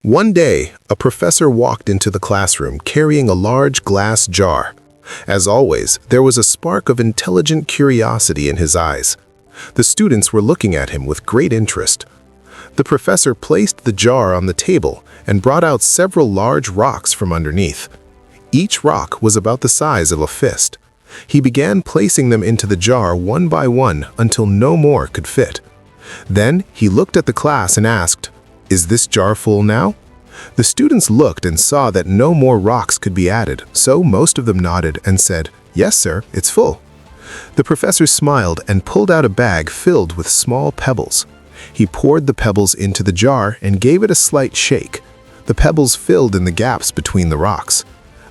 One day, a professor walked into the classroom carrying a large glass jar. As always, there was a spark of intelligent curiosity in his eyes. The students were looking at him with great interest. The professor placed the jar on the table and brought out several large rocks from underneath. Each rock was about the size of a fist. He began placing them into the jar one by one until no more could fit. Then he looked at the class and asked, "Is this jar full now?" The students looked and saw that no more rocks could be added, so most of them nodded and said, "Yes, sir, it's full." The professor smiled and pulled out a bag filled with small pebbles. He poured the pebbles into the jar and gave it a slight shake. The pebbles filled in the gaps between the rocks.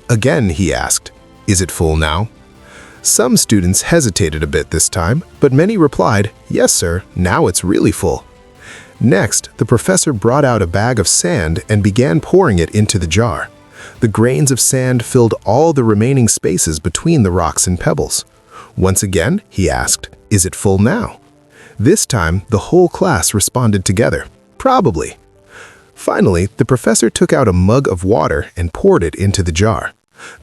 Again, he asked, "Is it full now?" Some students hesitated a bit this time, but many replied, "Yes, sir, now it's really full." Next, the professor brought out a bag of sand and began pouring it into the jar. The grains of sand filled all the remaining spaces between the rocks and pebbles. Once again, he asked, "Is it full now?" This time, the whole class responded together, "Probably." Finally, the professor took out a mug of water and poured it into the jar.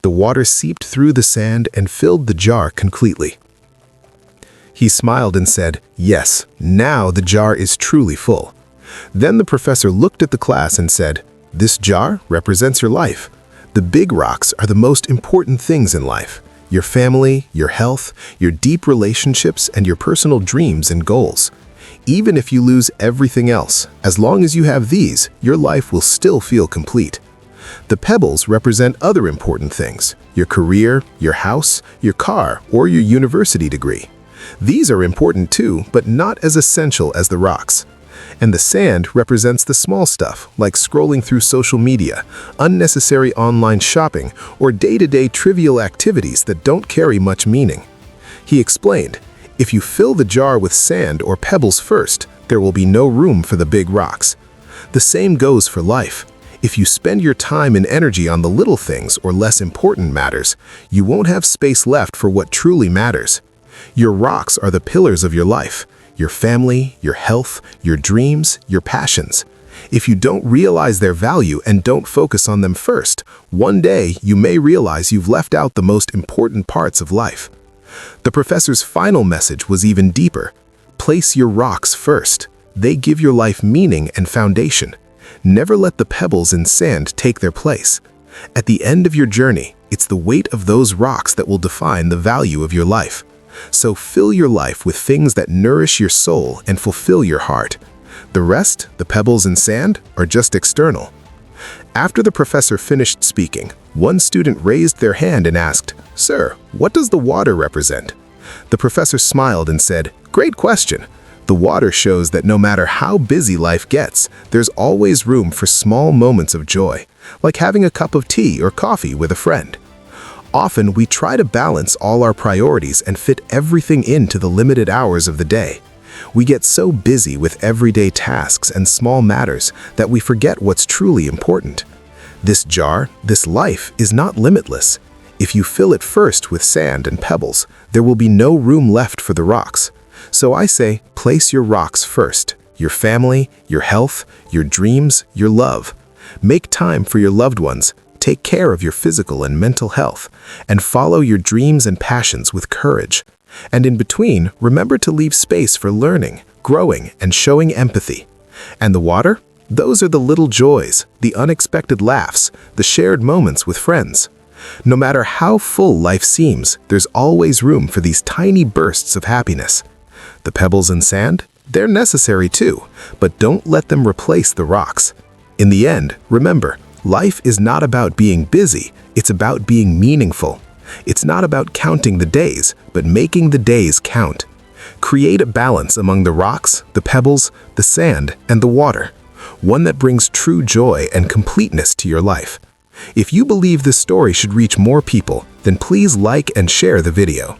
The water seeped through the sand and filled the jar completely. He smiled and said, "Yes, now the jar is truly full." Then the professor looked at the class and said, "This jar represents your life. The big rocks are the most important things in life. Your family, your health, your deep relationships, and your personal dreams and goals. Even if you lose everything else, as long as you have these, your life will still feel complete. The pebbles represent other important things, your career, your house, your car, or your university degree. These are important too, but not as essential as the rocks. And the sand represents the small stuff, like scrolling through social media, unnecessary online shopping, or day-to-day trivial activities that don't carry much meaning." He explained, "If you fill the jar with sand or pebbles first, there will be no room for the big rocks. The same goes for life. If you spend your time and energy on the little things or less important matters, you won't have space left for what truly matters. Your rocks are the pillars of your life, your family, your health, your dreams, your passions. If you don't realize their value and don't focus on them first, one day you may realize you've left out the most important parts of life." The professor's final message was even deeper. Place your rocks first. They give your life meaning and foundation. Never let the pebbles and sand take their place. At the end of your journey, it's the weight of those rocks that will define the value of your life. So fill your life with things that nourish your soul and fulfill your heart. The rest, the pebbles and sand, are just external. After the professor finished speaking, one student raised their hand and asked, "Sir, what does the water represent?" The professor smiled and said, "Great question. The water shows that no matter how busy life gets, there's always room for small moments of joy, like having a cup of tea or coffee with a friend. Often we try to balance all our priorities and fit everything into the limited hours of the day. We get so busy with everyday tasks and small matters that we forget what's truly important. This jar, this life, is not limitless. If you fill it first with sand and pebbles, there will be no room left for the rocks. So I say, place your rocks first, your family, your health, your dreams, your love. Make time for your loved ones. Take care of your physical and mental health, and follow your dreams and passions with courage. And in between, remember to leave space for learning, growing, and showing empathy. And the water? Those are the little joys, the unexpected laughs, the shared moments with friends. No matter how full life seems, there's always room for these tiny bursts of happiness. The pebbles and sand? They're necessary too, but don't let them replace the rocks. In the end, remember, life is not about being busy, it's about being meaningful. It's not about counting the days, but making the days count. Create a balance among the rocks, the pebbles, the sand, and the water. One that brings true joy and completeness to your life. If you believe this story should reach more people, then please like and share the video.